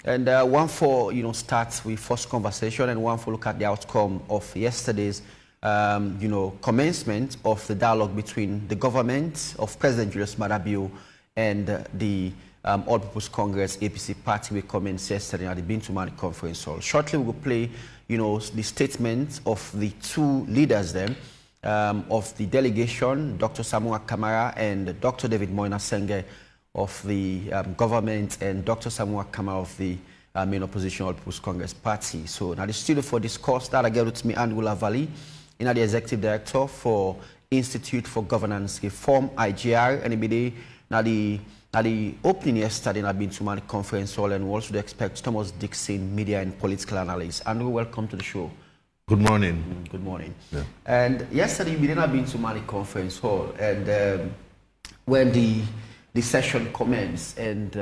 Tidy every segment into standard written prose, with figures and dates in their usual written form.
And one for start with first conversation, and one for look at the outcome of yesterday's commencement of the dialogue between the government of President Julius Maada Bio and the All People's Congress APC party. We commenced yesterday at the Bintumani conference hall. Shortly we will play the statement of the two leaders then of the delegation, Dr. Samuel Kamara and Dr. David Moina Senge of the government, and Dr. Samuel Kamara of the main opposition All People's Congress Party. So now the studio for discourse that I get with me Angula Valley, the executive director for Institute for Governance Reform (IGR), and now the opening yesterday I've been to my conference hall, and we also expect Thomas Dixon, media and political analyst. Andrew, welcome to the show. Good morning. Good morning. Yeah. And yesterday we didn't have been to Mali conference hall, and when the session commenced, and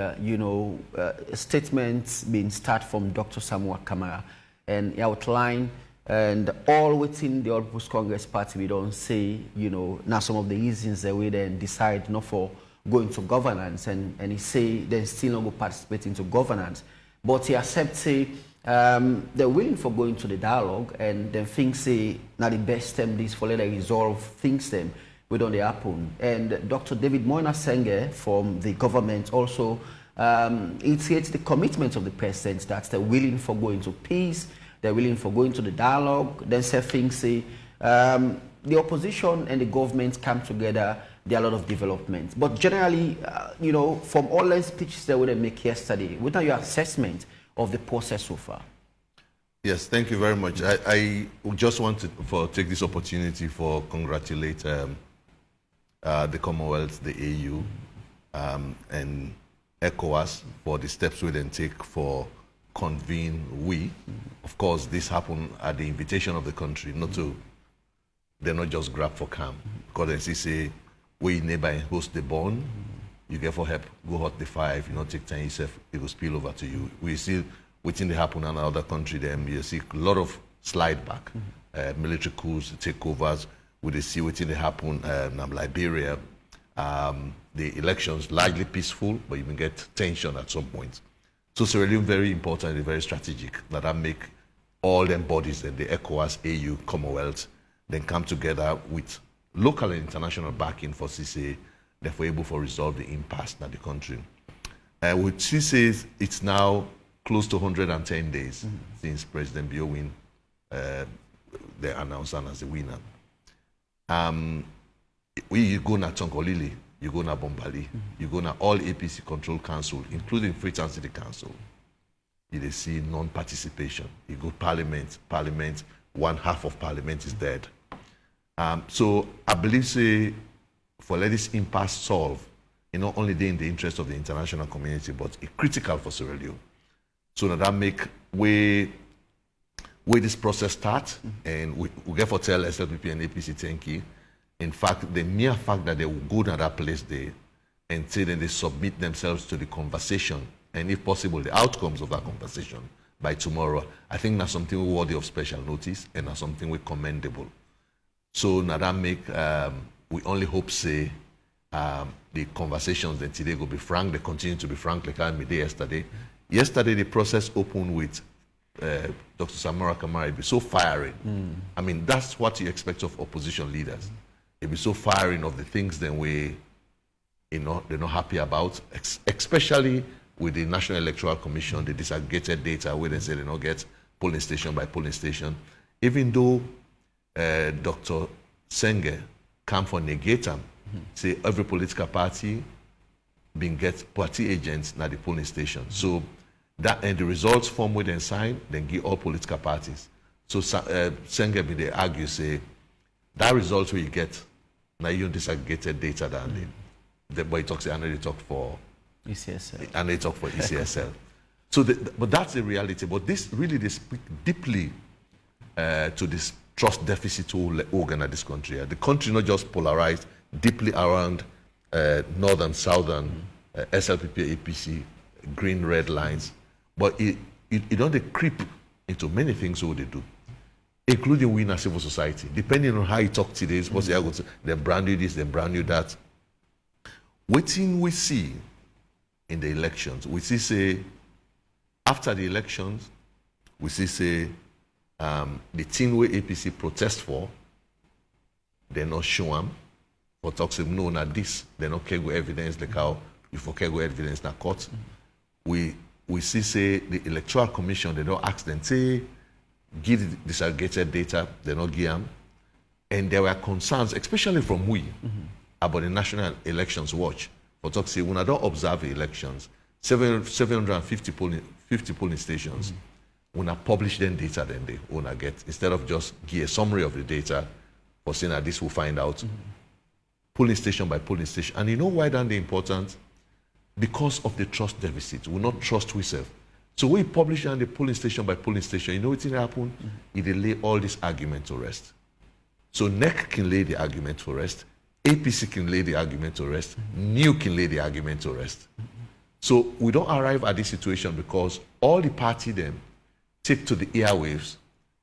statements being start from Dr. Samuel Kamara, and he outlined and all within the All People's Congress Party, we don't say now some of the reasons that we then decide not for going to governance, and he say they still not go participate into governance, but he accepts say they're willing for going to the dialogue, and then things say now the best time this for let them resolve things them we don't happen. And Dr. David Moina Senge from the government also it's the commitment of the president that they're willing for going to peace, they're willing for going to the dialogue. Then say things say the opposition and the government come together, there are a lot of development. But generally, from all the speeches that we make yesterday, what are your assessment of the process so far? Yes, thank you very much. I just want to take this opportunity for congratulate the Commonwealth, the AU, and ECOWAS for the steps we then take for convene we. Of course, this happened at the invitation of the country, they're not just grab for calm. Because they say, we neighbor host the bond, you get for help, go hot the fire. If you not take time yourself, it will spill over to you. We see waiting to happen in another country, then you see a lot of slide back, military coups, takeovers. We see waiting to happen in Liberia. The elections largely peaceful, but you can get tension at some point. So it's really very important and very strategic that make all them bodies, and the ECOWAS, AU, Commonwealth, then come together with local and international backing for CCA, therefore able to resolve the impasse in the country. With CCA, it's now close to 110 days since President Bio win, they announced him as the winner. You go na Tonkolili, you go na Bombali, you go na all APC control council, including Freetown City Council. You see non-participation. You go parliament, one half of parliament is dead. So I believe say for let this impasse solve, not only in the interest of the international community, but it's critical for Sierra Leone. So that make where this process starts, and we get for tell SLPP and APC thank you. In fact, the mere fact that they will go to that place there and say that they submit themselves to the conversation, and if possible, the outcomes of that conversation by tomorrow, I think that's something worthy of special notice, and that's something we commendable. So now that make we only hope say the conversations that today will be frank. They continue to be frank like I made yesterday. Yesterday the process opened with Dr. Samuel Kamara. It'd be so firing. I mean, that's what you expect of opposition leaders. It'd be so firing of the things that they're not happy about, especially with the National Electoral Commission, the disaggregated data where they say they don't get polling station by polling station. Even though Dr. Senge come for negate them, say every political party being get party agents at the polling station. So that and the results form where they sign, then give all political parties. So Senge they argue say that result where you get now you disaggregated data than the boy talks and they talk for ECSL. And they talk for ECSL. So but that's the reality. But this really they speak deeply to this trust deficit organ at this country. The country not just polarized deeply around northern, southern, SLPP, APC, green, red lines, but it don't creep into many things what they do, including we in our civil society. Depending on how you talk today, suppose they brand new this, they brand new that. What thing we see in the elections, we see say After the elections, we see say the thing where APC protest for, they not show them. For talks of no, not this. They not carry evidence like how you for carry evidence in court. We see say the Electoral Commission, they don't ask them, say, give the disaggregated data, they not give them. And there were concerns, especially from we, about the National Elections Watch. For talk say, when I don't observe the elections, 750 polling stations, when I publish them data, then they when I get, instead of just give a summary of the data, for saying that this will find out, polling station by polling station. And you know why that's important? Because of the trust deficit. We not trust ourselves. So we publish on the polling station by polling station. You know what's going to happen? It lay all this argument to rest. So NEC can lay the argument to rest. APC can lay the argument to rest. NEW can lay the argument to rest. So we don't arrive at this situation because all the party then take to the airwaves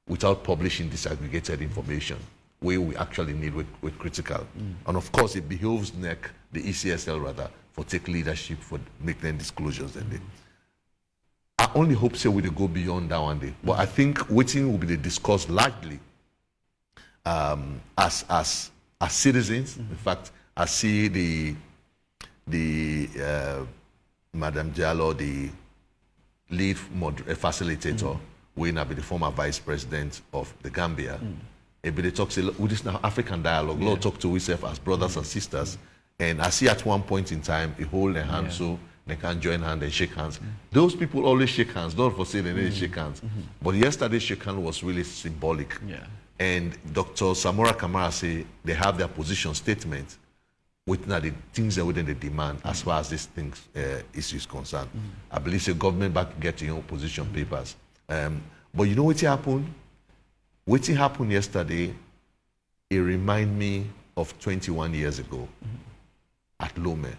without publishing disaggregated information where we actually need with critical. And of course it behoves NEC, the ECSL rather, for take leadership for making disclosures and I only hope so we go beyond that one day. But I think waiting will be discussed largely as citizens. In fact, I see the Madam Diallo, the lead facilitator, will now be the former vice president of the Gambia. They talk with this now African dialogue. Lord talk to ourselves as brothers and sisters. And I see at one point in time, they hold their hands so they can join hands and shake hands. Those people always shake hands. Don't for say they need to shake hands. But yesterday's shake hand was really symbolic. And Dr. Samora Kamara say they have their position statement with the things that within the demand as far as these things issues concerned. I believe the government back getting your position papers. But you know what happened? What happened yesterday, it reminded me of 21 years ago at Leone,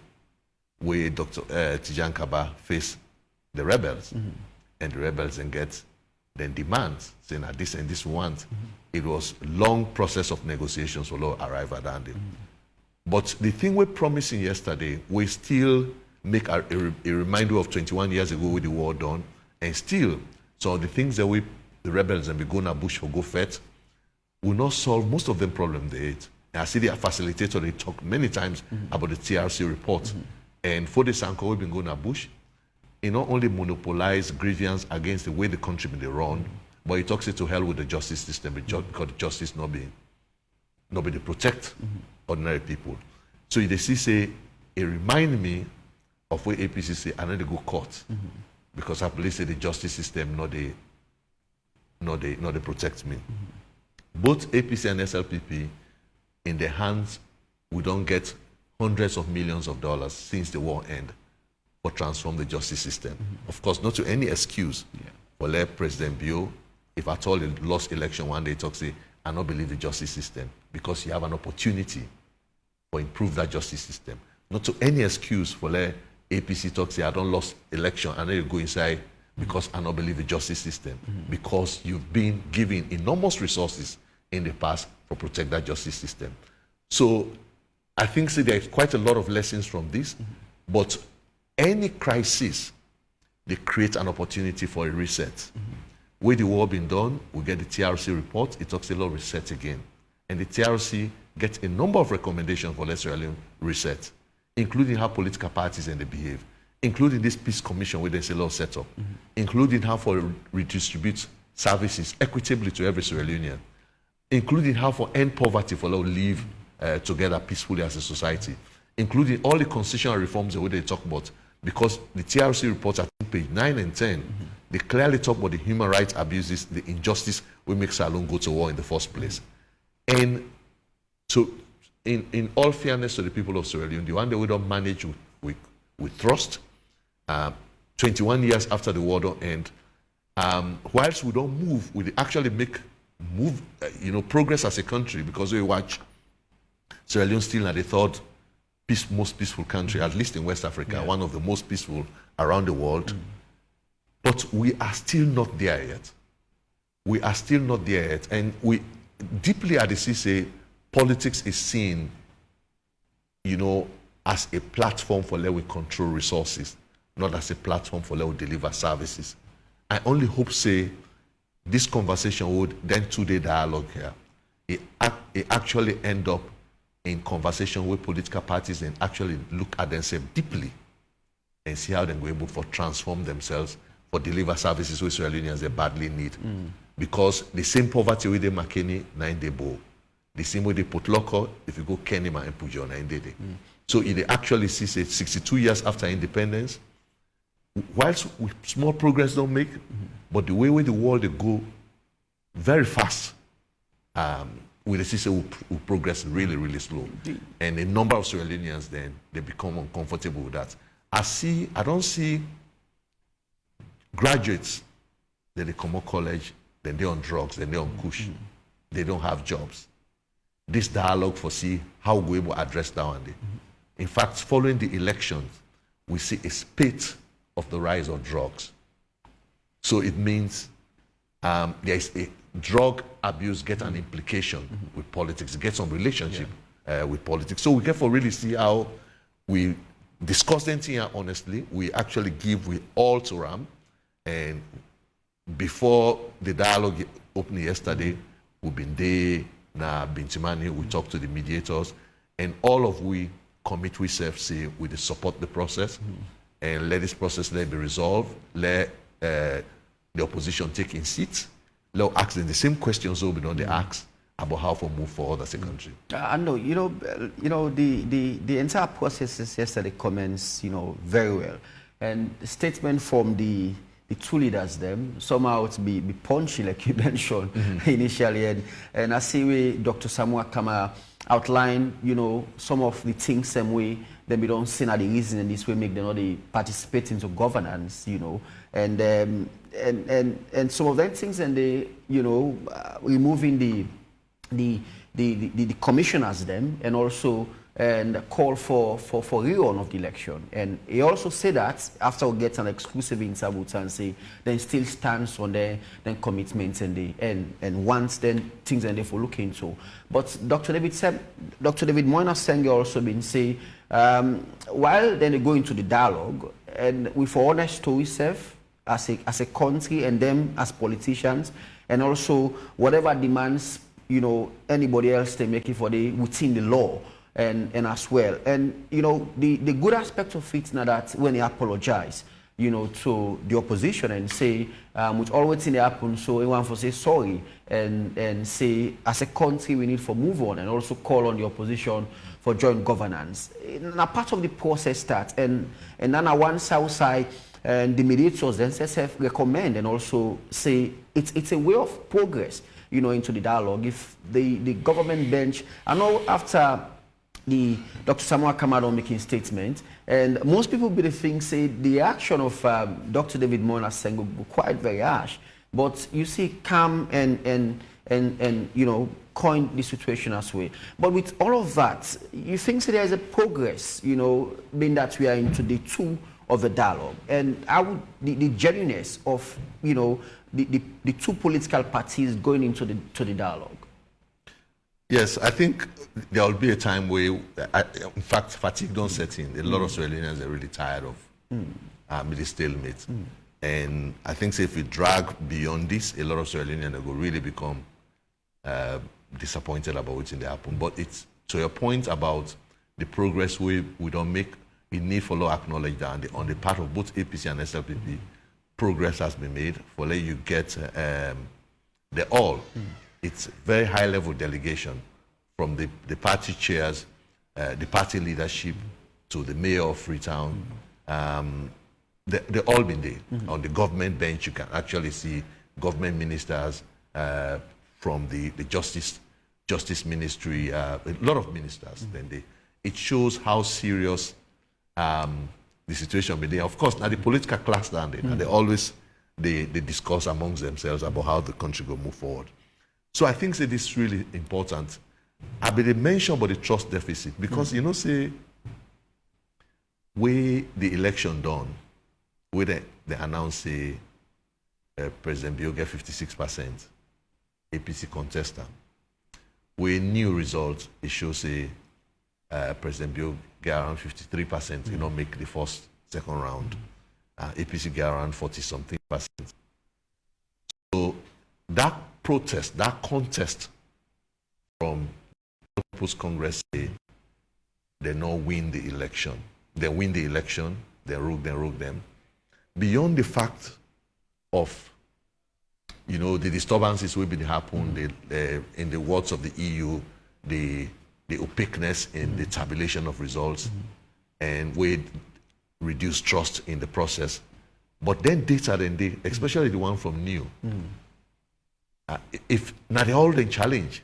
where Dr. Tijan Kaba faced the rebels, and the rebels then get then demands, saying that this and this want. It was a long process of negotiations for law arrive at that day. But the thing we're promising yesterday, we still make a reminder of 21 years ago with the war done, and still, so the things that the rebels and we go to bush for go fet, will not solve most of them problem they hate. And I see the facilitator, they talk many times about the TRC report. And for the Sanko, we've been going to bush, it not only monopolize grievance against the way the country been run, but it talks it to hell with the justice system because the justice not be to protect ordinary people. So they see say, it remind me of where APC say, I need to go court because I believe say the justice system not they protect me. Both APC and SLPP, in their hands, we don't get hundreds of millions of dollars since the war ended for transform the justice system. Of course, not to any excuse for let President Bio, if at all he lost election one day, talk say, I don't believe the justice system because you have an opportunity for improve that justice system. Not to any excuse for let APC talk say, I don't lost election and then you go inside because I don't believe the justice system. Because you've been given enormous resources in the past for protect that justice system. So I think there's quite a lot of lessons from this, but any crisis, they create an opportunity for a reset. Where the war been done, we get the TRC report, it talks a lot of reset again. And the TRC gets a number of recommendations for Sierra Leone reset, including how political parties and they behave, including this peace commission where there's a lot set up, including how to redistribute services equitably to every Sierra Leonean, including how to end poverty for all live together peacefully as a society, including all the constitutional reforms that they talk about, because the TRC reports at page 9 and 10, they clearly talk about the human rights abuses, the injustice we make Salone go to war in the first place. And so, in all fairness to the people of Sierra Leone, the one that we don't manage with trust, 21 years after the war don't end, whilst we don't move, we actually move progress as a country, because we watch Sierra Leone still at the third most peaceful country, at least in West Africa, one of the most peaceful around the world. But we are still not there yet. We are still not there yet. And we deeply at the CCA, politics is seen, as a platform for let we control resources, not as a platform for let we deliver services. I only hope, say, this conversation would, then two-day dialogue here, it actually end up in conversation with political parties and actually look at themselves deeply and see how they're going to transform themselves for deliver services which Israelians they badly need. Because the same poverty with the McKinney, 9 day bowl. The same way they put local, if you go Kenima and Pujo, 9 day. So it actually sees it 62 years after independence, whilst small progress don't make, but the way the world they go very fast, with the system will progress really, really slow. And a number of Sierra Leoneans then, they become uncomfortable with that. I don't see graduates that they come out college, then they're on drugs, then they're on kush. They don't have jobs. This dialogue for see how we will address that one day. In fact, following the elections, we see a spate of the rise of drugs. So it means there is a drug abuse get an implication with politics, it gets some relationship with politics. So we can really see how we discuss anything here honestly. We actually give we all to Ram. And before the dialogue opened yesterday, we've been there, now Bintimani, we talk to the mediators, and all of we commit ourselves, say, we support the process and let this process be resolved, let the opposition take in seats, let ask them the same questions we don't they ask about how to move forward as a country. I know, the entire process yesterday commenced, very well. And the statement from the two leaders them somehow to be punchy, like you mentioned initially, and I see where Dr. Samuel Kamara outlined, some of the things same way then we don't see now the reason in this way make them not they participate into governance, and some of them things and they, removing the commissioners them and also and call for rerun of the election. And he also said that after we get an exclusive interview and say then still stands on their then commitments and once then things and they for look into. But Dr. David Moina Senge also been say while then they go into the dialogue and we for honest to ourselves as a country and them as politicians and also whatever demands anybody else they make it for the within the law. And as well, and the good aspect of it now that when they apologize, to the opposition and say with all what's in the happen, so we want to say sorry and say as a country we need to move on and also call on the opposition for joint governance. Now part of the process starts and then on one south side and the mediators then recommend and also say it's a way of progress, into the dialogue. If the government bench, I know after the Dr. Samuel Kamara making statement, and most people be the thing say the action of Dr. David Moina Sengo quite very harsh, but you see calm and coin the situation as well. But with all of that, you think so there is a progress, being that we are into the two of the dialogue, and I would the genuineness of the two political parties going into the dialogue. Yes, I think there will be a time where, in fact, fatigue don't set in. A lot of Sierra Leoneans are really tired of the stalemate. And I think if we drag beyond this, a lot of Sierra Leoneans will really become disappointed about what's in the happen. But it's to your point about the progress we don't make, we need for law acknowledge that on the part of both APC and SLPP, progress has been made for let you get the all. It's very high level delegation from the party chairs, the party leadership to the mayor of Freetown. They've all been there. On the government bench, you can actually see government ministers from the Justice Ministry, a lot of ministers. Then it shows how serious the situation be there. Of course, now the political class down there, and they discuss amongst themselves about how the country will move forward. So I think that this is really important. I been mentioned about the trust deficit because say where the election done, where they announce say President Bio get 56%, APC contestant. With new results, it shows say President Bio get around 53%, make the second round. APC get around 40-something%. protest, that contest from People's Congress say they not win the election. They win the election, they rogue them. Beyond the fact of, you know, the disturbances will be happen, in the words of the EU, the opaqueness in the tabulation of results, and we reduce trust in the process. But then data, especially the one from New, if not all the challenge,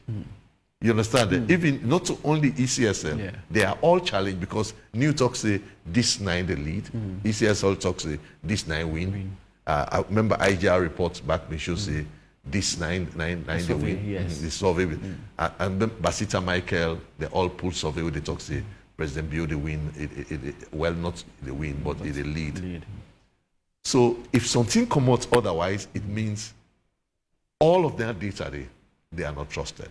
you understand? Even not only ECSL, they are all challenged because New talks say this 9 the lead, ECSL talks say this 9 win. I remember IGR reports back, they should say this 9 the win. Yes. The survey. And Basita Michael, they all pull survey with the talk say President Bio the win, well, not the win, but the lead. So if something comes out otherwise, it means all of their data, they are not trusted.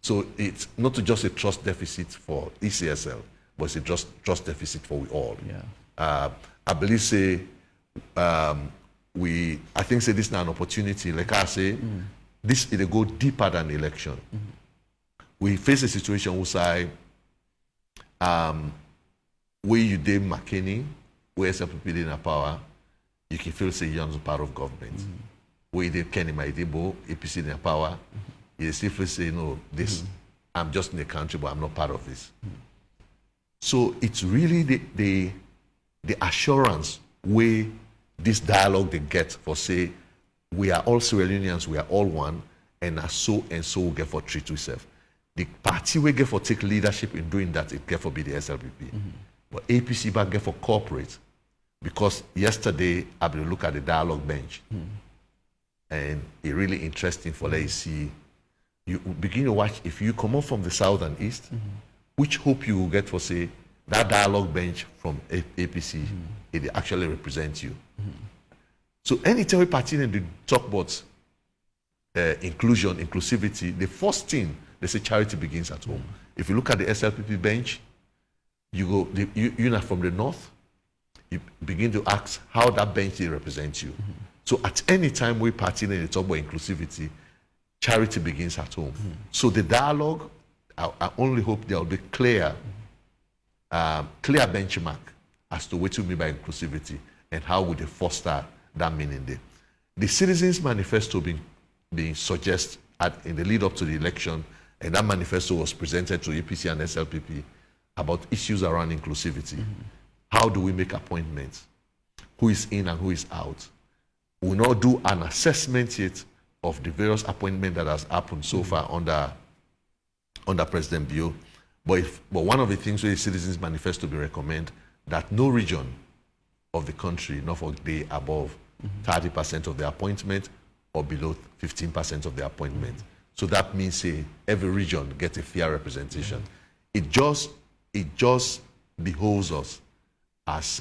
So it's not just a trust deficit for ECSL, but it's a trust deficit for we all. I believe, say, I think say this is an opportunity. Like I say, this it'll go deeper than the election. We face a situation where where you did McKinney, where SLPP in power, you can feel say you're not part of government. Where you did Kenny Maidebo, APC in power, you still feel say, no, this, I'm just in the country, but I'm not part of this. So it's really the assurance where this dialogue they get for say, we are all Sierra Leoneans, we are all one, and so we get for treat ourselves. The party we get for take leadership in doing that, it get for be the SLPP. But APC back get for corporate, because yesterday I will look at the dialogue bench, and it's really interesting for let you see. You begin to watch, if you come up from the south and east, which hope you will get for say that dialogue bench from APC, it actually represents you. So anytime we party in the talk about inclusivity, the first thing they say charity begins at home. If you look at the SLPP bench, you go, you're not from the north, you begin to ask how that bench represents you. So at any time we party in the talk about inclusivity, charity begins at home. So the dialogue, I only hope there will be clear benchmark as to what we mean by inclusivity and how would they foster that meaning there. The Citizens Manifesto being suggested in the lead up to the election, and that manifesto was presented to APC and SLPP about issues around inclusivity. How do we make appointments? Who is in and who is out? We now do an assessment yet of the various appointments that has happened so far under President Bio. But one of the things where the Citizens Manifesto be recommend that no region of the country not for day above 30% of the appointment or below 15% of the appointment. So that means say every region gets a fair representation. It just behoves us as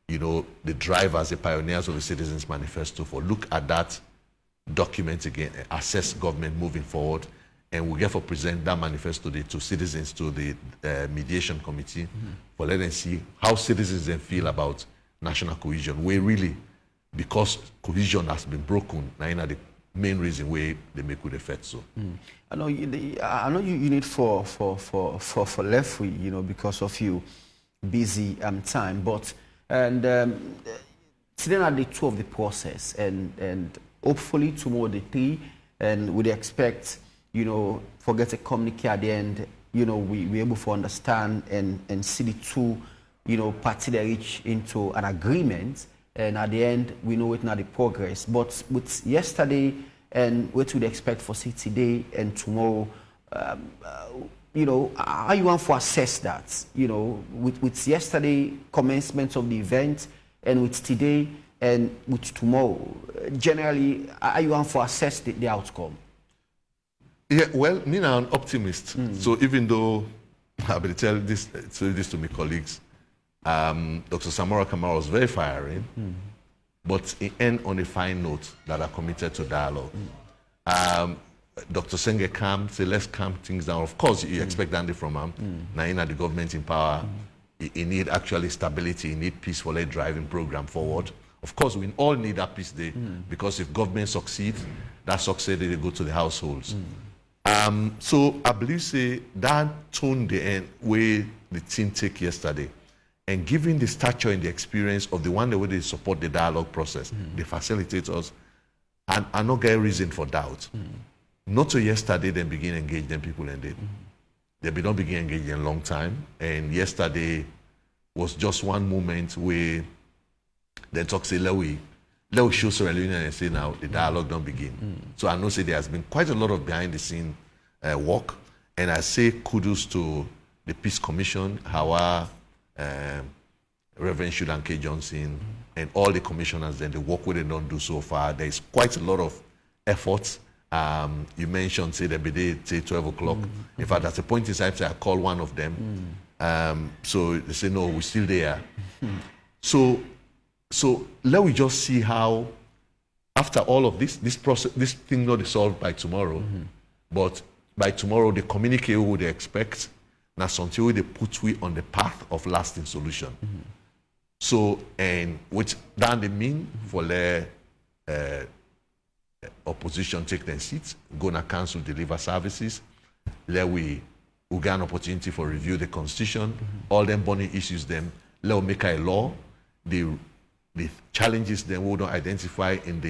you know, the drivers, the pioneers of the Citizens Manifesto for look at that document again, assess government moving forward, and we get for present that manifesto to citizens, to the mediation committee, for let them see how citizens then feel about national cohesion. We really, because cohesion has been broken, now the main reason why they make good effect. So, I know you need for left, you know, because of you busy time, but sitting at the two of the process, and hopefully tomorrow the three, and we'd expect, you know, forget a communique at the end, you know, we're able to understand and see the two, you know, party they reach into an agreement, and at the end we know it's not the progress. But with yesterday and what we'd expect for today and tomorrow, you know, how you want to assess that, you know, with yesterday commencement of the event and with today and with tomorrow, generally, how you want to assess the outcome? Yeah, well, me now an optimist. So even though I will tell this to my colleagues, Dr. Samora Kamara was very fiery, but he ended on a fine note that are committed to dialogue. Dr. Senge calm, say let's calm things down. Of course, you expect that from him. Now, in the government in power, he need actually stability, he need peace for a driving program forward. Of course, we all need that peace day because if government succeeds, that success they go to the households. So I believe say that tone the end way the team take yesterday, and given the stature and the experience of the one way they support the dialogue process, the facilitators, and I not get reason for doubt. Not to yesterday then begin engage them people and they don't begin engaging a long time. And yesterday was just one moment where they talk say let show Sierra Leone and say now the dialogue don't begin. So I know say there has been quite a lot of behind the scene work, and I say kudos to the Peace Commission, our Reverend Shudan K. Johnson, and all the commissioners and the work they don't do so far. There is quite a lot of efforts. You mentioned say the day say 12 o'clock. In fact, at a point in time, I call one of them. So they say no, we're still there. So let we just see how after all of this process, this thing not be solved by tomorrow, but by tomorrow the communique would expect now something they put we on the path of lasting solution. So and which then they mean for the opposition take their seats, go na council deliver services, let we get an opportunity for review the constitution, all them burning issues them, let we make a law, the challenges then we don't identify in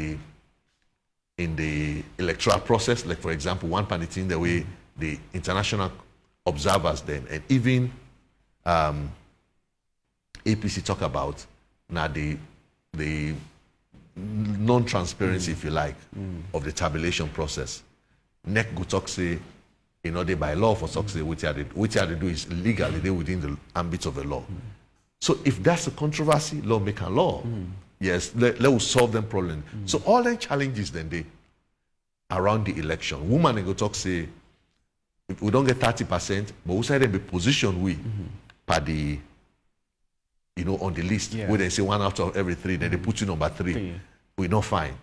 the electoral process, like for example, one part thing the way the international observers then, and even APC talk about now the non-transparency, if you like, of the tabulation process. NEC go talk say, they by law for success, which they do is legally they within the ambit of the law. So if that's a controversy, law make a law. Yes, let us solve them problem. So all the challenges then they around the election. Woman go talk say, if we don't get 30%, but we say they be positioned we by the on the list where they say 1 out of every 3, then they put you number 3. We're not fine.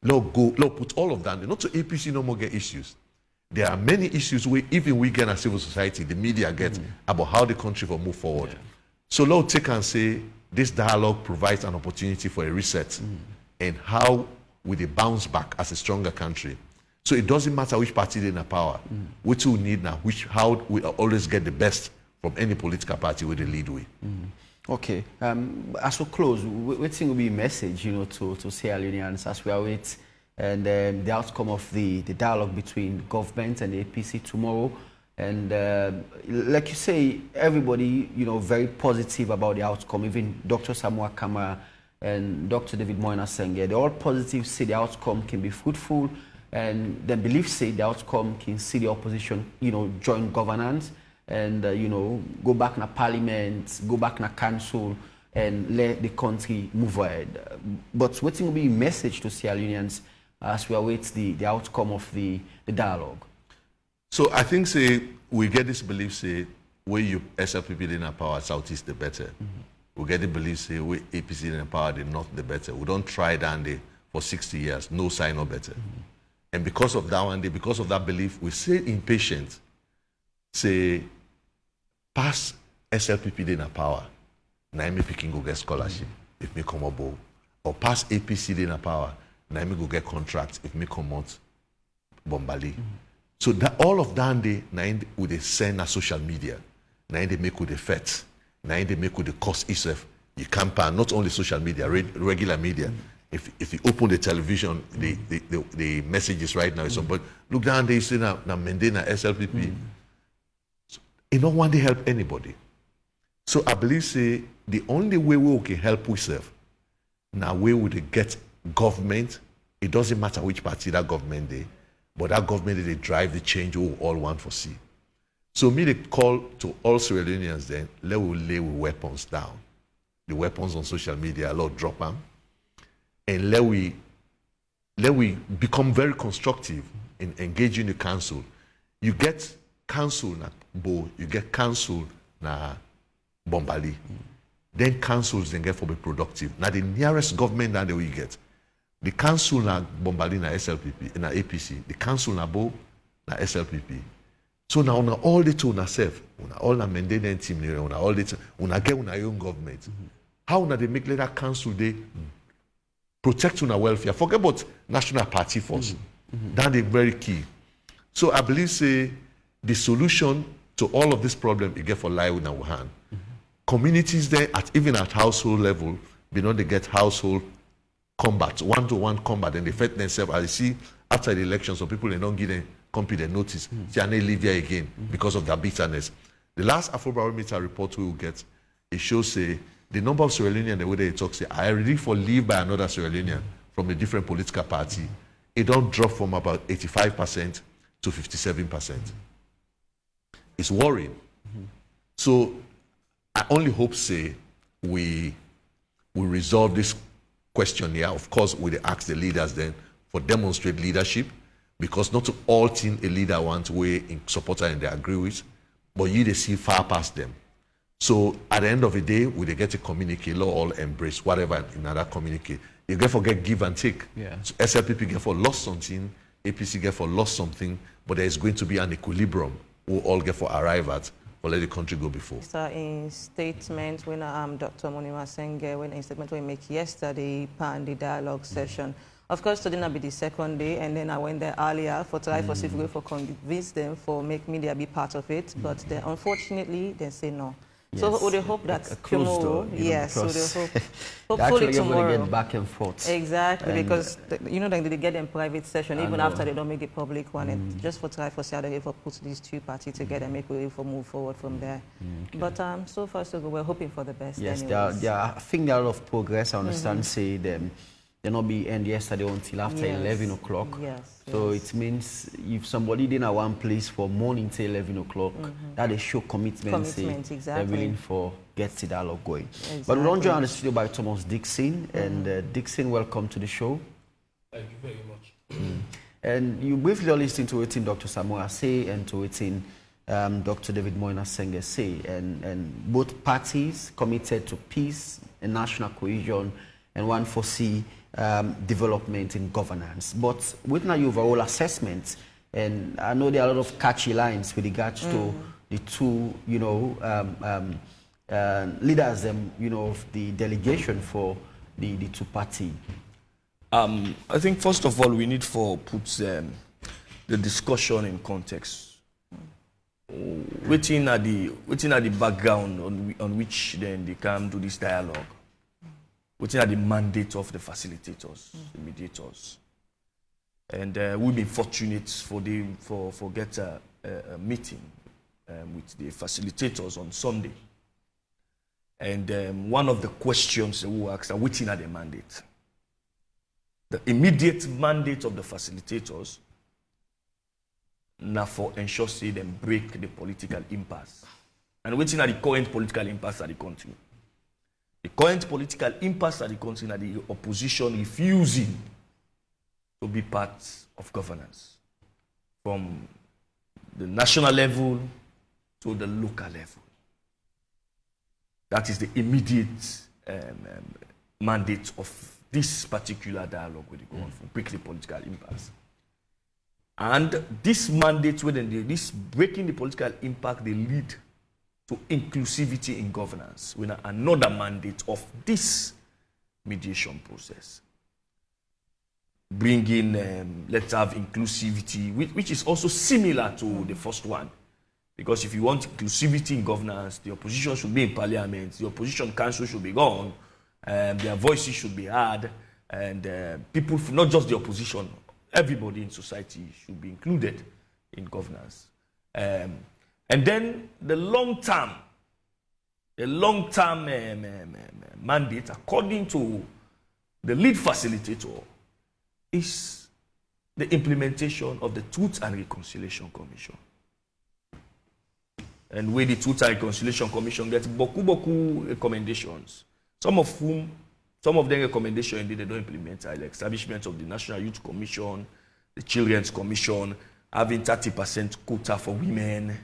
Lord put all of that. Not to APC no more get issues. There are many issues where even we get as civil society, the media get about how the country will move forward. So Lord take and say this dialogue provides an opportunity for a reset and how we they bounce back as a stronger country. So it doesn't matter which party they're in power, which we need now, how we always get the best from any political party where they lead with. Okay. As we close, what will be a message, to Sierra Leoneans as we await and the outcome of the dialogue between government and the APC tomorrow? And like you say, everybody, very positive about the outcome. Even Dr. Samuel Kamara and Dr. David Moina Senge, they're all positive, say the outcome can be fruitful, and they believe say the outcome can see the opposition, join governance. And go back na parliament, go back na council, and let the country move ahead. But what will be a message to Sierra Leoneans as we await the outcome of the dialogue? So I think say we get this belief say where you SLPP in power southeast the better. We get the belief say where APC in power the north the better. We don't try down there for 60 years, no sign no better. And because of that one day, because of that belief, we say impatient. Say, pass SLPP in power, now me picking go get scholarship if me come above. Or pass APC in power, now me go get contracts if me come out Bombali. So that all of that day, now with the send a social media, now they make with the feds, now they make with the cost itself. You campaign not only social media, regular media. If you open the television, the messages right now is on. But look down there, you see now Mendena SLPP. You don't want to help anybody. So I believe say the only way we can help ourselves, now we would get government. It doesn't matter which party that government they, but that government they drive the change we all want for see. So me they call to all Sierra Leoneans then, let we lay with weapons down. The weapons on social media, Lord drop them. And let we become very constructive in engaging the council. You get council na Bo, you get council na Bombali. Then councils then get for be productive. Now the nearest government that we get. The council na Bombali na SLPP, na APC. The council na Bo na SLPP. So now una all the two una self, una all na Mendena team, una all the una get una own government. How una they make later council they protect our welfare. Forget about national party first. That is very key. So I believe, say, the solution to all of this problem, you get for lie in our hand. Communities there, even at household level, they get household combat, one-to-one combat, and they fight themselves. I see after the election, some people, they don't give them competent notice. They may leave here again because of their bitterness. The last Afrobarometer report we will get, it shows, say, the number of Sierra Leoneans, the way they talk, say, I ready for leave by another Sierra Leonean from a different political party. It don't drop from about 85% to 57%. It's worrying. So I only hope, say, we resolve this question here. Of course, we ask the leaders then for demonstrate leadership, because not all thing a leader wants we in supporter and they agree with, but they see far past them. So at the end of the day, we they get a communique, law all embrace whatever in another communique. You get for get give and take. Yeah. So SLPP get for lost something, APC get for lost something, but there is going to be an equilibrium. We'll all get for arrive at, or let the country go before. Sir, in statement when Dr. Monima Senge, when in statement we make yesterday, pan the dialogue session. Of course, today will be the second day, and then I went there earlier for try for civil for convince them for make media be part of it, but they, unfortunately they say no. Yes. So we hope that tomorrow, yes, so they hope hopefully tomorrow. They get back and forth. Exactly, and because they get in private session even after they don't make a public one, and just for try for Saturday for put these two parties together, make way for move forward from there. Okay. But so far so good. We're hoping for the best. Yes, I think there are a lot of progress. I understand. Say them. They'll not be end yesterday until after 11 o'clock. Yes, so it means if somebody didn't have one place for morning till 11 o'clock, that they show commitment, exactly. They're willing for get the dialogue going. Exactly. But we're on joined on the studio by Thomas Dixon. And Dixon, welcome to the show. Thank you very much. And you briefly listened to what Dr. Samoa say and to what Dr. David Moina Senge say. And both parties committed to peace and national cohesion and one foresee development in governance. But with now your overall assessment, and I know there are a lot of catchy lines with regards to the two, leaders, of the delegation for the two-party. I think first of all we need to put the discussion in context. Waiting at the background on which then they come to this dialogue. Which are the mandate of the facilitators, the mediators. And we've been fortunate for get a meeting with the facilitators on Sunday. And one of the questions we asked are which are the mandate? The immediate mandate of the facilitators now for ensure say them break the political impasse. And which are the current political impasse at the country? The current political impasse at the country and the opposition refusing to be part of governance from the national level to the local level. That is the immediate mandate of this particular dialogue with the government from break the political impasse. And this mandate, this breaking the political impasse, they lead to inclusivity in governance, with another mandate of this mediation process. Bringing, let's have inclusivity, which is also similar to the first one. Because if you want inclusivity in governance, the opposition should be in parliament, the opposition council should be gone, their voices should be heard, and people, not just the opposition, everybody in society should be included in governance. And then the long-term mandate, according to the lead facilitator, is the implementation of the Truth and Reconciliation Commission. And where the Truth and Reconciliation Commission gets beaucoup recommendations, some of them recommendations they don't implement are the establishment of the National Youth Commission, the Children's Commission, having 30% quota for women,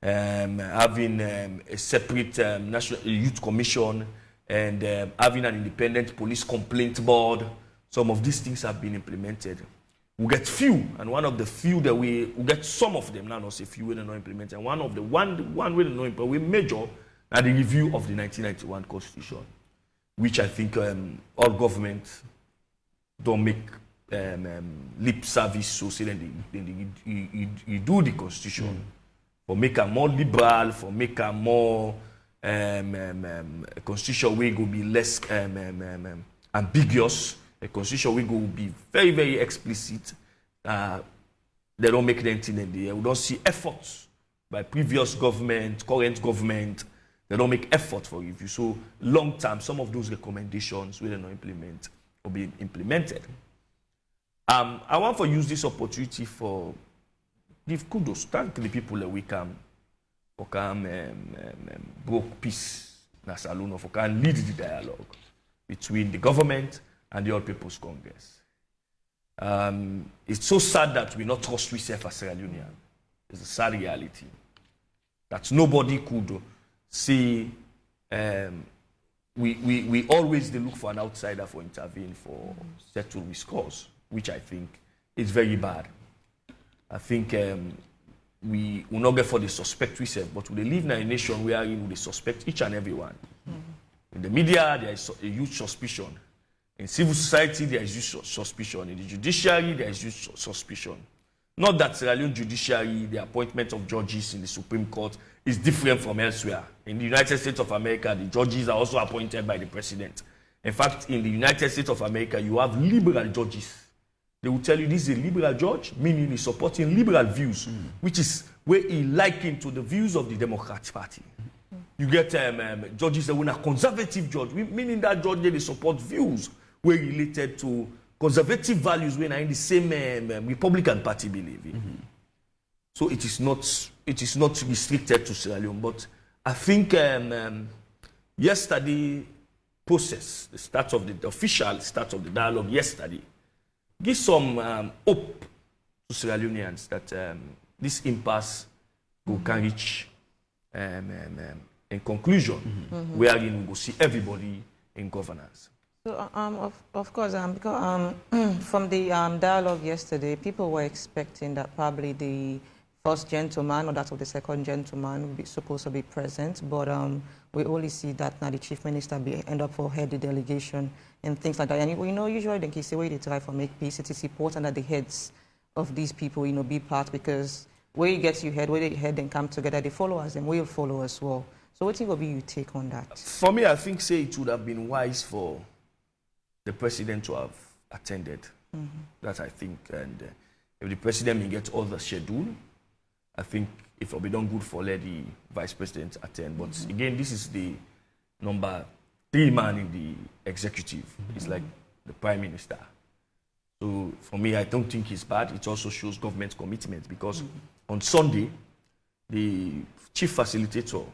having a separate National Youth Commission, and having an independent police complaint board. Some of these things have been implemented. We get few, and one of the few that we get some of them, now not say few, we don't implement, and one we don't implement, we major at the review of the 1991 Constitution, which I think all governments don't make lip service, so say then you do the constitution for make a more liberal, for make a more a constitution where it will be less ambiguous, a constitution where it will be very, very explicit. They don't make anything in the air. We don't see efforts by previous government, current government. They don't make effort for review. So long term, some of those recommendations will not implement or be implemented. I want to use this opportunity for give kudos, thank the people that we can for broke peace in a salon or for can lead the dialogue between the government and the All People's Congress. It's so sad that we not trust ourselves as Sierra Leonean. It's a sad reality that nobody could see. We always look for an outsider for intervene for settle with cause, which I think is very bad. I think we will not get for the suspect ourselves, but we live in a nation where we suspect each and every one. In the media, there is a huge suspicion. In civil society, there is huge suspicion. In the judiciary, there is huge suspicion. Not that Sierra Leone judiciary, the appointment of judges in the Supreme Court is different from elsewhere. In the United States of America, the judges are also appointed by the president. In fact, in the United States of America, you have liberal judges. They will tell you this is a liberal judge, meaning he's supporting liberal views, which is where he likened to the views of the Democratic Party. You get judges that were a conservative judge, meaning that judge they support views were related to conservative values when are in the same Republican Party believe in. So it is not restricted to Sierra Leone. But I think yesterday process, the official start of the dialogue yesterday, gives some hope to Sierra Leoneans that this impasse can reach in conclusion, wherein we will see everybody in governance. So, of course, because from the dialogue yesterday, people were expecting that probably the first gentleman or that of the second gentleman would be supposed to be present, but we only see that now the chief minister end up for head the delegation and things like that. And we know usually they say where they try for make peace, it is important that the heads of these people, be part, because where you get your head, where they head and come together, the followers and will follow as well. So what will be your take on that? For me, I think it would have been wise for the president to have attended. That I think, and if the president may get all the schedule, I think it will be done good for let the vice president attend. But again, this is the number 3 man in the executive. It's like the prime minister. So for me, I don't think it's bad. It also shows government commitment because on Sunday, the chief facilitator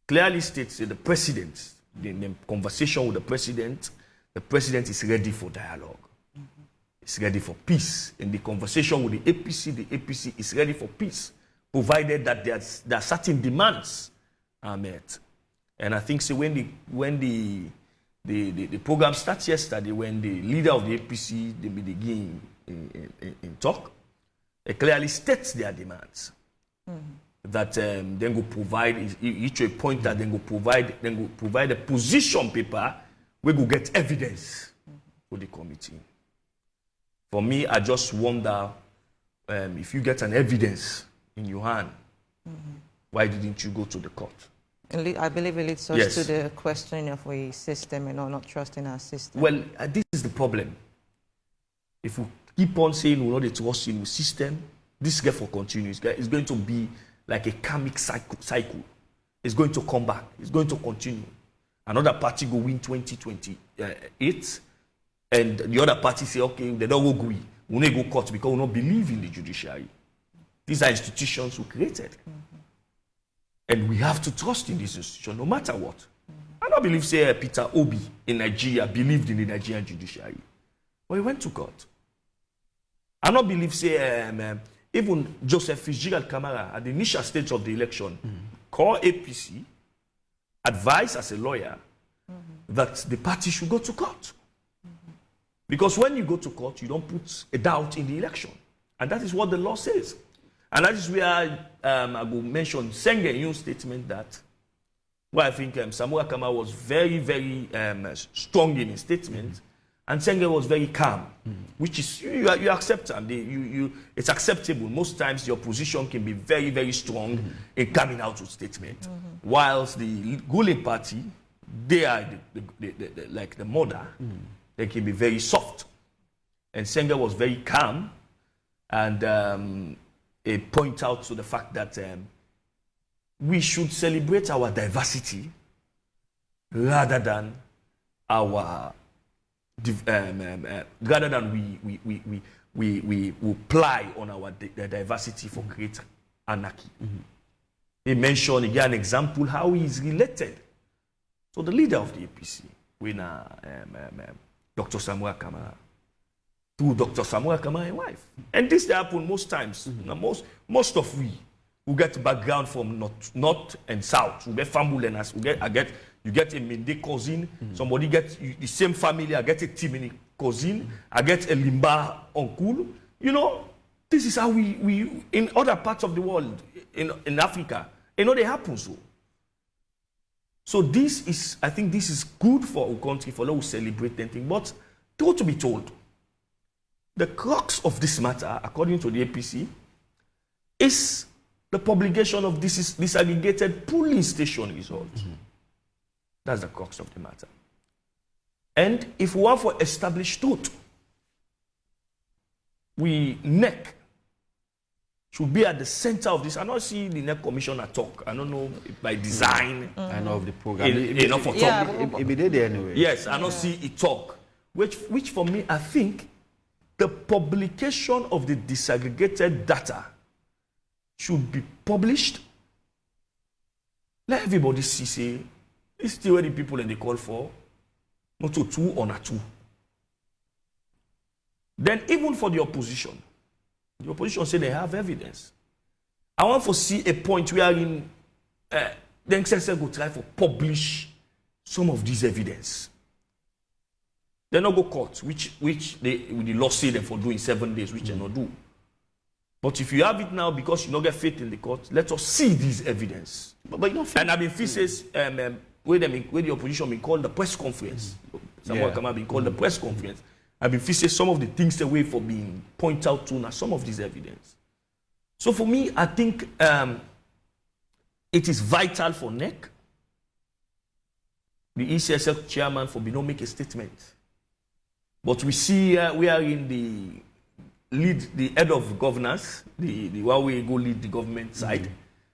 clearly states that the president, in the conversation with the president is ready for dialogue. It's ready for peace. In the conversation with the APC is ready for peace, provided that there are certain demands are met. And I think when the program starts yesterday, when the leader of the APC they begin in talk, they clearly states their demands. That then go provide each a pointer, then go provide a position paper. We go get evidence for the committee. For me, I just wonder if you get an evidence in your hand, why didn't you go to the court? I believe it leads us to the question of a system and not trusting our system. Well, this is the problem. If we keep on saying we're not trusting the system, this for continues. It's going to be like a karmic cycle. It's going to come back. It's going to continue. Another party go win 2028, and the other party say, okay, they don't agree. We need to go court because we don't believe in the judiciary. These are institutions we created. And we have to trust in this institution no matter what. I don't believe, say, Peter Obi in Nigeria believed in the Nigerian judiciary. But he went to court. I don't believe, say, even Joseph Fitzgerald Kamara at the initial stage of the election called APC, advised as a lawyer that the party should go to court. Because when you go to court, you don't put a doubt in the election. And that is what the law says. And that is where I will mention Sengen's statement that, well, I think Samuel Kamara was very, very strong in his statement And Senge was very calm, which is, you accept them. It's acceptable. Most times the opposition can be very, very strong in coming out with statement. Whilst the ruling party, they are like the mother, they can be very soft. And Senge was very calm and it points out to the fact that we should celebrate our diversity rather than our rather than we ply on our diversity for great anarchy. He mentioned, he gave an example how he is related to the leader of the APC, when Dr. Samuel Kamara, to Dr. Samuel Kamara's wife. And this happens most times. Now, most of we who get background from north and south, we get family and you get a Mende cousin, somebody gets the same family, I get a Timini cousin, I get a Limba uncle. You know, this is how we in other parts of the world, in Africa, you know, they happen so. So this is, I think this is good for our country, for those who celebrate anything. But truth to be told, the crux of this matter, according to the APC, is the publication of this disaggregated polling station results. That's the crux of the matter. And if we want for established truth, NEC should be at the center of this. I don't see the NEC commissioner talk. I don't know if by design. I know of the program. Enough for talk. It be there anyway. Yes, I don't see it talk. Which for me, I think the publication of the disaggregated data should be published. Let everybody see, say, it's still where the people in the call for, not to 2 or not 2. Then even for the opposition say they have evidence. I want to see a point where the NXSL go try to publish some of this evidence. They not go court, which the law say them for doing 7 days, which they not do. But if you have it now because you not get faith in the court, let us see this evidence. But you know, and I've been faces where the opposition been called the press conference. Samuel Kamara been called the press conference. I've been faces some of the things away for being pointed out to now, some of this evidence. So for me, I think it is vital for NEC, the ECSL chairman, for not make a statement. But we see we are in the head of governance, the one we go lead the government side,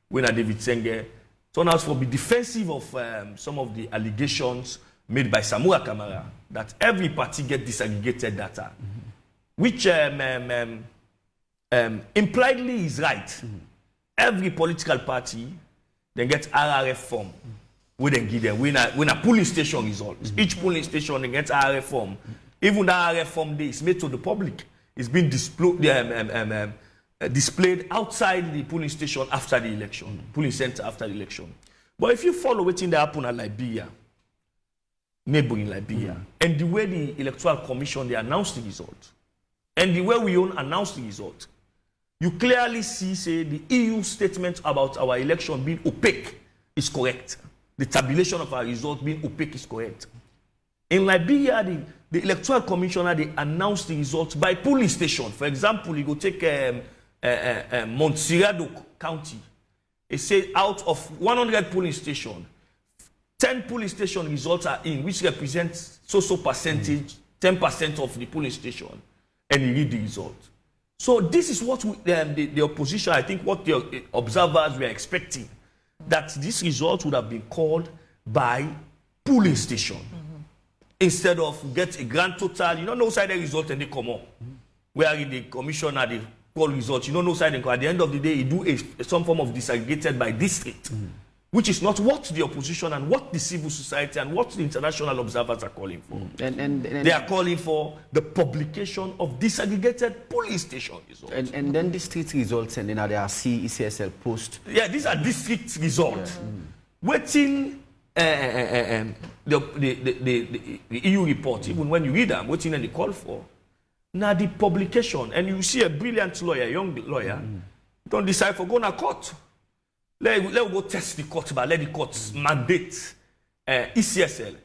when David Senge turned out to be defensive of some of the allegations made by Samuel Kamara that every party get disaggregated data, which impliedly is right. Every political party then get RRF form. We then give them when a polling station results. Each polling station then gets RRF form. Even that RRF form day is made to the public. It's been displayed outside the polling station after the election, polling center after the election. But if you follow what's in the happen at Liberia, neighboring Liberia, and the way the Electoral Commission they announced the result, and the way we own announced the result, you clearly see, say, the EU statement about our election being opaque is correct. The tabulation of our result being opaque is correct. In Liberia, the Electoral Commissioner, they announced the results by polling station. For example, you go take Montserrado County. It says out of 100 polling stations, 10 polling station results are in, which represents so percentage, 10% of the polling station, and you read the result. So this is what the opposition, I think what the observers were expecting, that this result would have been called by polling station. Instead of get a grand total, you don't know side the result and they come up. Where in the commissioner, the poll results, you don't know side and at the end of the day, you do some form of disaggregated by district, which is not what the opposition and what the civil society and what the international observers are calling for. And they are calling for the publication of disaggregated polling station results. And then district results, and then there are ECSL post. Yeah, these are district results. Waiting. The EU report, even when you read them, what's in the call for? Now the publication, and you see a brilliant lawyer, young lawyer, don't decide for going to court. Let go test the court, but let the court mandate ECSL.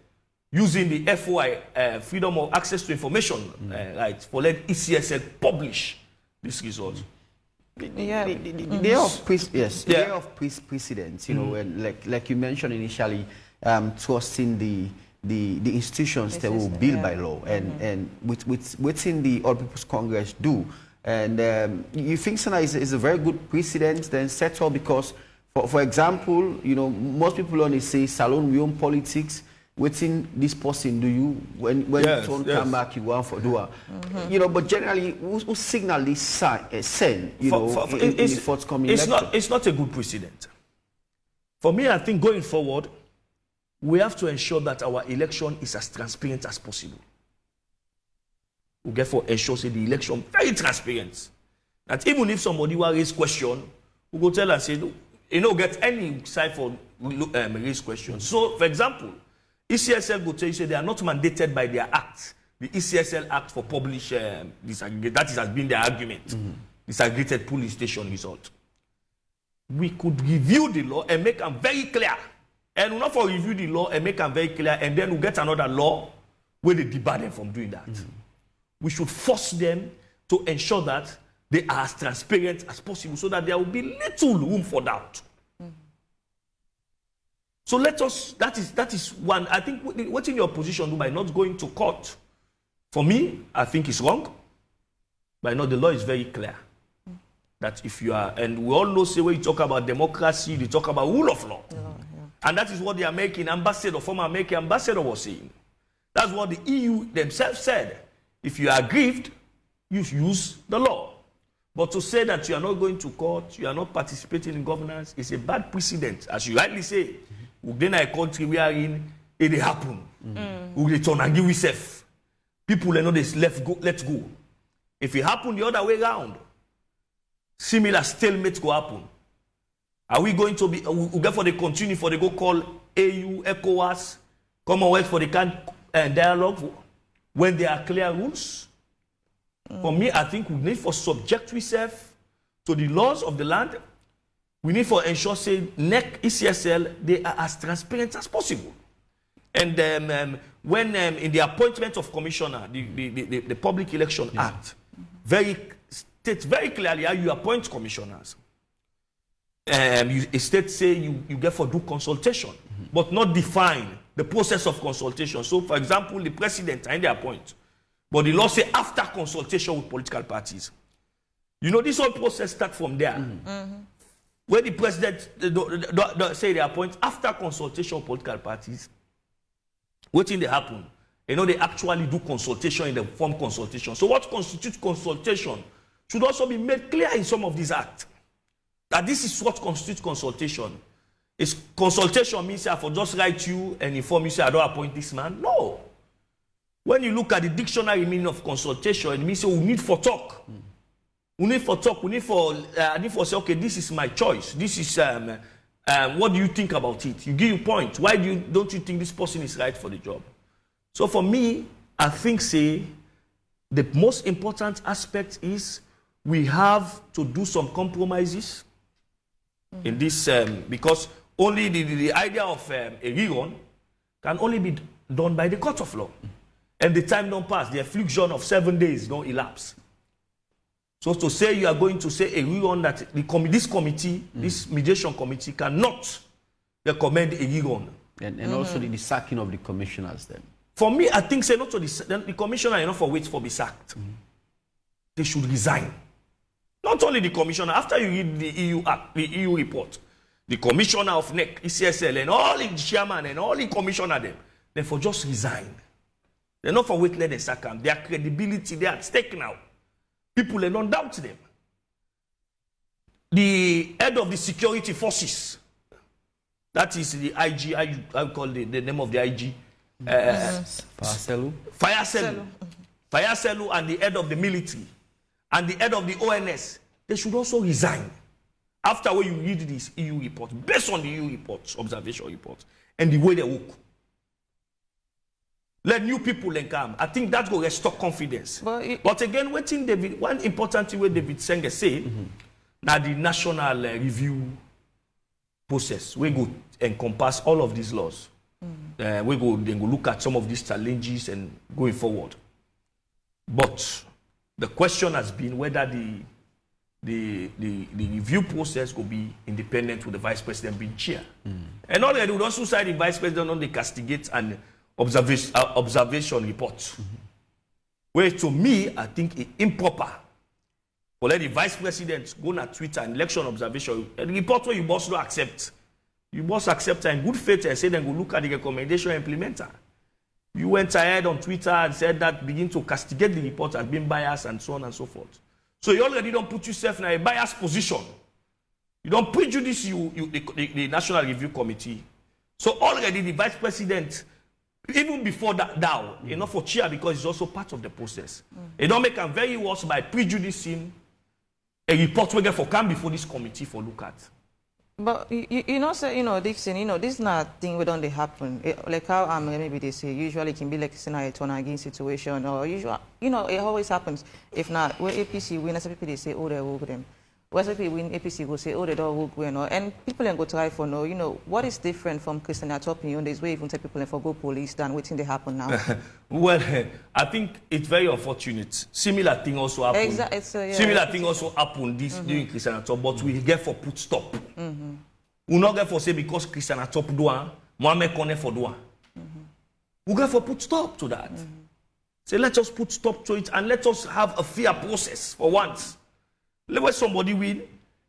using the FOI, Freedom of Access to Information, right, for let ECSL publish this result. Yeah. They of they of precedence, you know, and like you mentioned initially, trusting the institutions that will build by law, and within the All People's Congress do, and you think Sana is a very good precedent then set up, because for example, you know, most people only say salon we own politics. Within this person, do you when yes, you yes. come back you go out for doer, you know? But generally, who signal this send, you know, in the forthcoming election? It's not a good precedent. For me, I think going forward, we have to ensure that our election is as transparent as possible. We therefore ensure the election very transparent. That even if somebody will raise question, we go tell and say, you know, get any side for raise questions. So, for example, ECSL go tell you say they are not mandated by their act, the ECSL Act for publish disaggregate. That has been their argument. Disaggregated polling station result. We could review the law and make them very clear. And we'll not for review the law and make them very clear, and then we'll get another law where they debar them from doing that. We should force them to ensure that they are as transparent as possible, so that there will be little room for doubt. So let us, that is one. I think what in your position do by not going to court, for me, I think is wrong. But I know the law is very clear. That if you are, and we all know, say when you talk about democracy, you talk about rule of law. And that is what the American ambassador, former American ambassador was saying. That's what the EU themselves said. If you are aggrieved, you use the law. But to say that you are not going to court, you are not participating in governance, is a bad precedent. As you rightly say, within a country we are in, it happen. We return and give yourself. People are not let's go. If it happen the other way around, similar stalemate will happen. Are we going to be, we go for the continue for the go call AU, ECOWAS, Commonwealth for the dialogue when there are clear rules? For me, I think we need for subject ourselves to the laws of the land. We need for ensure, say, NEC, ECSL, they are as transparent as possible. And when in the appointment of commissioner, the Public Election Act states very clearly how you appoint commissioners. It states say you get for do consultation, but not define the process of consultation. So, for example, the president and they appoint, but the law say after consultation with political parties. You know, this whole process starts from there. Where the president say they appoint after consultation with political parties, what thing they happen? You know, they actually do consultation in the form consultation. So what constitutes consultation should also be made clear in some of these acts. That this is what constitutes consultation. Is consultation means I for just write you and inform you, say I don't appoint this man? No. When you look at the dictionary meaning of consultation, it means we need for talk. We need for talk. We need for say, okay, this is my choice. This is what do you think about it? You give your point. Why don't you think this person is right for the job? So for me, I think say the most important aspect is we have to do some compromises in this because only the idea of a rerun can only be done by the court of law. And the time don't pass. The affliction of 7 days don't elapse. So to say you are going to say a rerun that this committee, this mediation committee cannot recommend a rerun. And also the sacking of the commissioners then. For me, I think say not to the commissioner enough for wait for be sacked. They should resign. Not only the commissioner, after you read the EU Act, the EU report, the commissioner of NEC, ECSL, and all the chairman and all the commissioner them, they for just resign. They're not for wait let them sack them. Their credibility, they are at stake now. People they don't doubt them. The head of the security forces, that is the IG, I call the name of the IG. Fayaselu. Fayaselu and the head of the military and the head of the ONS, they should also resign after when you read this EU report, based on the EU reports, observation reports, and the way they work. Let new people then come. I think that will restore confidence. But again, one important thing David Senge say, now the national review process, we go encompass all of these laws. Then go look at some of these challenges and going forward. But the question has been whether the review process will be independent with the vice president being chair. And already we also say the vice president on the castigate and observation report. Where to me, I think it's improper for let the vice president go on Twitter and election observation and report where you must not accept. You must accept in good faith and say then go look at the recommendation and implement her. You went ahead on Twitter and said that begin to castigate the report as being biased and so on and so forth. So you already don't put yourself in a biased position. You don't prejudice the National Review Committee. So already the vice president, even before that now, enough for chair because it's also part of the process. It don't make them very worse by prejudicing a report we get for come before this committee for look at. But Dixon, this is not a thing we don't happen. Like how maybe they say usually it can be like a turn against situation or usual. It always happens. If not, when APC win, some people they say oh they will them. When some people win, APC will say oh they don't work well. And people then go try for what is different from Christian opinion. There's way even tell people for go police than waiting they happen now. Well, I think it's very unfortunate. Similar thing also happened. Exactly. Similar thing also happened during Christian Atop, but we get for put stop. We not get for say because Christian Atop doa, Mohamed Kone for doa. We get for put stop to that. Say let us put stop to it and let us have a fair process for once. Let somebody win,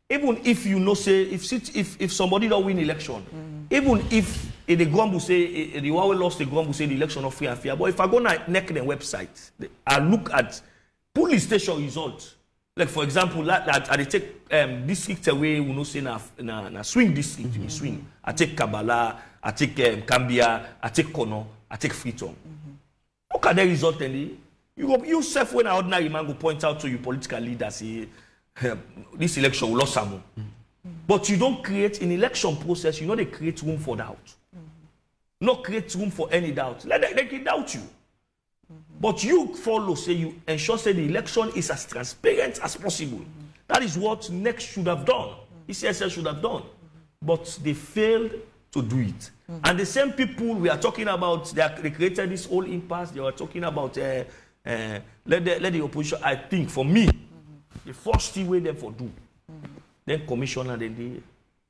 even if say if somebody don't win election, even if the Grumble say the Huawei lost the Grumble say the election of free and fair. But if I go na neck the website, I look at police station results. Like for example, I take district away, we say na swing district, we swing. I take Kabbalah, I take Cambia, I take Kono, I take Freetown. Look at the result, and you self when an ordinary man go point out to you political leaders say. This election will lose some. But you don't create an election process, they create room for doubt. Not create room for any doubt. They can doubt you. But you follow, say you ensure say the election is as transparent as possible. That is what NEC should have done. ECSL should have done. But they failed to do it. And the same people we are talking about, they created this whole impasse. They were talking about let the opposition, I think, for me, the first thing we them for do, then commissioner, then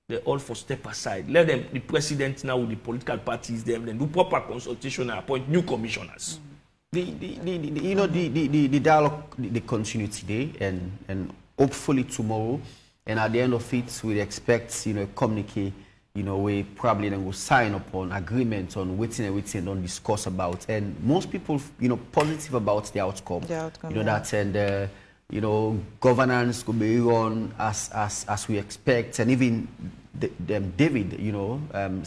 they all for step aside. Let them, the president now with the political parties, then do proper consultation and appoint new commissioners. The dialogue, the continue today and hopefully tomorrow, and at the end of it, we expect a communique. We probably then will sign upon agreement on waiting don't discuss about, and most people positive about the outcome. That and. Governance could be run as we expect, and even David,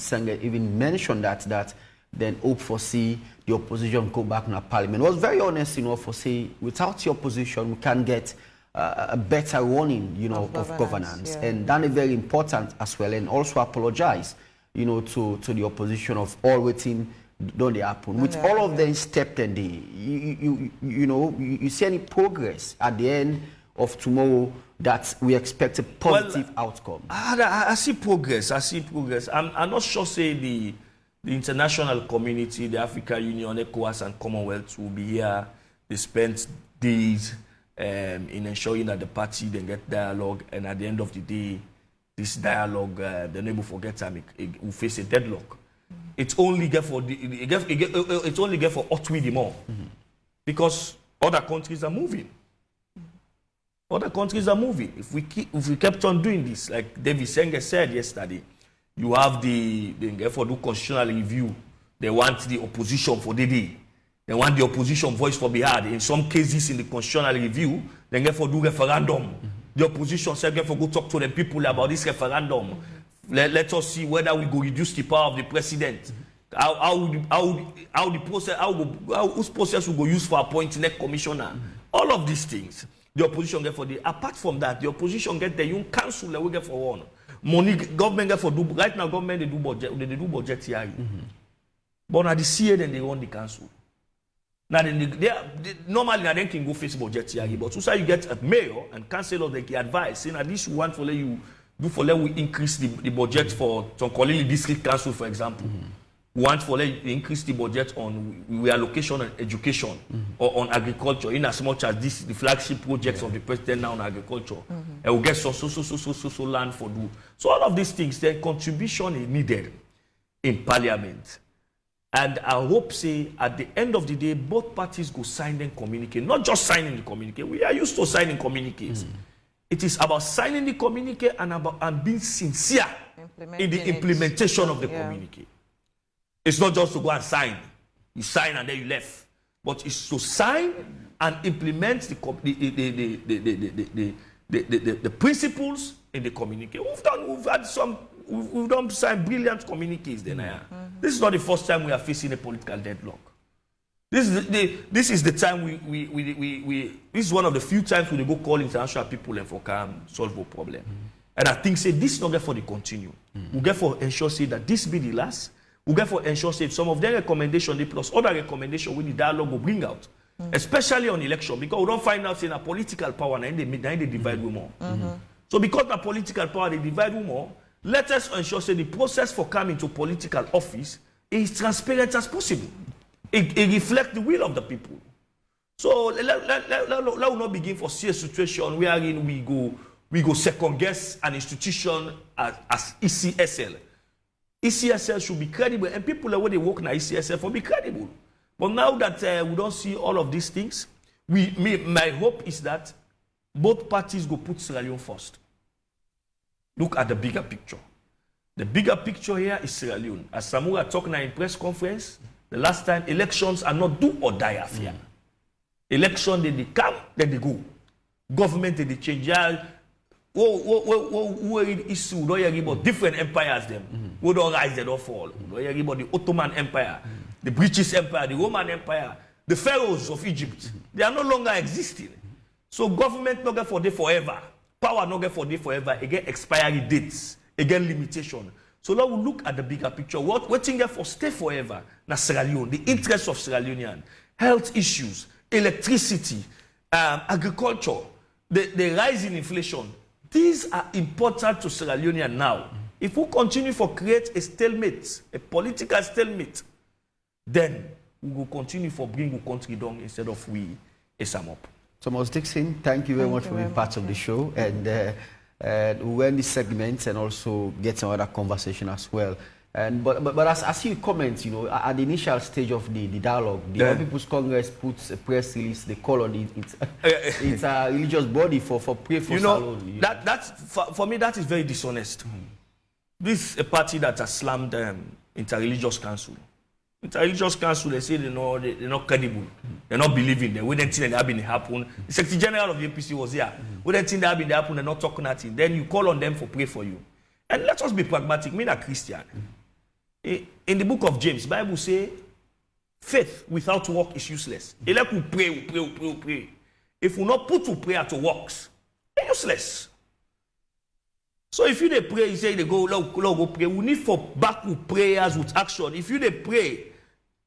Sanger even mentioned that then hope for see the opposition go back in the parliament. Was very honest, for say without the opposition we can get a better running, of governance, and that is very important as well. And also apologize, to the opposition of all waiting. Don't they happen? With all of them stepped in you see any progress at the end of tomorrow that we expect a positive outcome? I see progress. I'm not sure say the international community, the African Union, ECOWAS and Commonwealth will be here. They spent days in ensuring that the party then get dialogue, and at the end of the day, this dialogue, the neighbor forget time, it will face a deadlock. It's only get for it's only get for Otwi the more, because other countries are moving. Other countries are moving. If we kept on doing this, like David Senge said yesterday, you have they get for do constitutional review. They want the opposition for the day. They want the opposition voice for be heard. In some cases, in the constitutional review, they get for do referendum. The opposition say get for go talk to the people about this referendum. Let us see whether we go reduce the power of the president. Whose process we go use for appointing next commissioner. All of these things, the opposition get for the. Apart from that, the opposition get the young council that we get for one. Money government get for do. Right now, government they do budget. They do budget here. But now the CA then they run the council. Now normally they can go face budget here. But so you get a mayor and councillor they can advise saying at least we want for you. Do for let we increase the budget for Tonkolili District Council, for example. We want for increase the budget on reallocation and education or on agriculture, in as much as this is the flagship projects of the president now on agriculture. And we'll get so land for do. So all of these things, their contribution is needed in parliament. And I hope, say, at the end of the day, both parties go sign them communique, not just signing the communique. We are used to signing communiques. It is about signing the communique and being sincere in the implementation of the communique. It's not just to go and sign. You sign and then you left. But it's to sign and implement the principles in the communique. We've done some brilliant communiques then. This is not the first time we are facing a political deadlock. This is the time this is one of the few times we go call international people and for come solve a problem. And I think say this not get for the continue. We get for ensure say that this be the last. We get for ensure say some of their recommendations they plus other recommendations with the dialogue will bring out. Especially on election, because we don't find out saying a political power and they divide we more. So because the political power they divide we more, let us ensure say the process for coming to political office is transparent as possible. It reflects the will of the people. So let not begin for see a situation wherein we go second guess an institution as ECSL. ECSL should be credible, and people when they work in ECSL will be credible. But now that we don't see all of these things, my hope is that both parties go put Sierra Leone first. Look at the bigger picture. The bigger picture here is Sierra Leone. As Samura talked in a press conference, the last time, elections are not do or die affair. Election, they come, then they go. Government, they change. Who issue, don't hear about different empires, them. Who don't rise, they don't fall. Don't hear about the Ottoman Empire, the British Empire, the Roman Empire, the pharaohs of Egypt. They are no longer existing. So government not get for day forever. Power not get for day forever. Again, expiry dates. Again, limitation. So now we look at the bigger picture. What thing for stay forever? Na Sierra Leone, the interests of Sierra Leonean, health issues, electricity, agriculture, the rise in inflation. These are important to Sierra Leonean now. If we continue to create a stalemate, a political stalemate, then we will continue to bring the country down instead of we sum up. Thomas Dixon, thank you very much for being part of the show. And we end this segment and also get some other conversation as well. And but as you comment, you know, at the initial stage of the dialogue, the All People's Congress puts a press release. They call on it's a religious body for pray for Salon. That's for me that is very dishonest. This is a party that has slammed Interreligious Council. Interreligious Council, they say they're not credible. They're not believing them. We didn't think that have been happen. The Secretary General of the APC was here. We didn't think that have been happen. They're not talking nothing. Then you call on them for pray for you. And let us be pragmatic. Me, a Christian. In the book of James, Bible say, faith without work is useless. Like we pray. If we not put to prayer to works, they're useless. So if you they pray, you say they go pray. We need for back with prayers with action. If you they pray,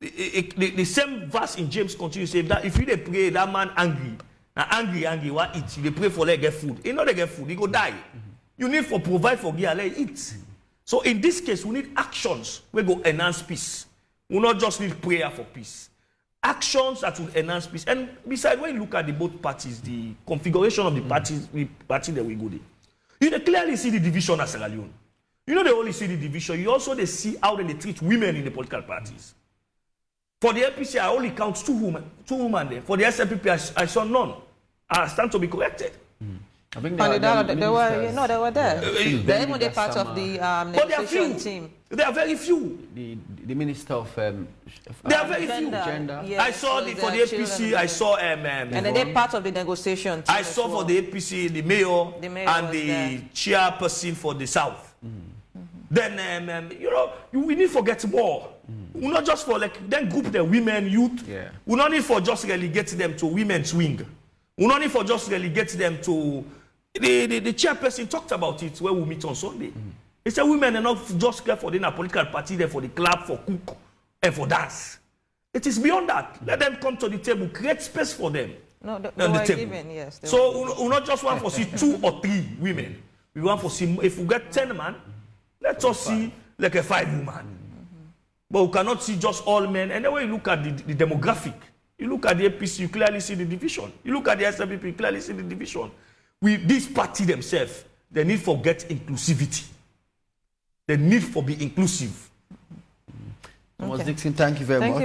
the same verse in James continues to say that if you they pray, that man angry, what eat? They pray for let get food. He not they get food, he go die. You need for provide for get let eat. So in this case, we need actions. We go enhance peace. We not just need prayer for peace. Actions that will enhance peace. And besides, when you look at the both parties, the configuration of the parties, the party that we go there, you clearly see the division at Sierra Leone. You know they only see the division. You also they see how they treat women in the political parties. For the APC, I only count two women there. For the SLPP, I saw none. I stand to be corrected. I think they were there. They're even part of the negotiation team. There are very few. The minister of there are very few. Gender. Yes, I saw for the APC. I saw and then they're part of the negotiation team. I saw for the APC the mayor and the chairperson for the South. Then we need to get more. We not just for then group the women, youth. Yeah. We not need for just relegate them to women's wing. We not need for just relegate them to the chairperson talked about it when we meet on Sunday. He said women are not just care for the political party, there for the club, for cook, and for dance. It is beyond that. Let them come to the table, create space for them. No, they were given, yes. So we not just want to see 2 or 3 women. We want to see, if we get 10 men, let us see like a 5 women. But we cannot see just all men. And then when you look at the demographic, you look at the APC, you clearly see the division. You look at the SLPP, you clearly see the division. With this party themselves, they need for get inclusivity. They need for be inclusive. Thomas Dixon, thank you very much.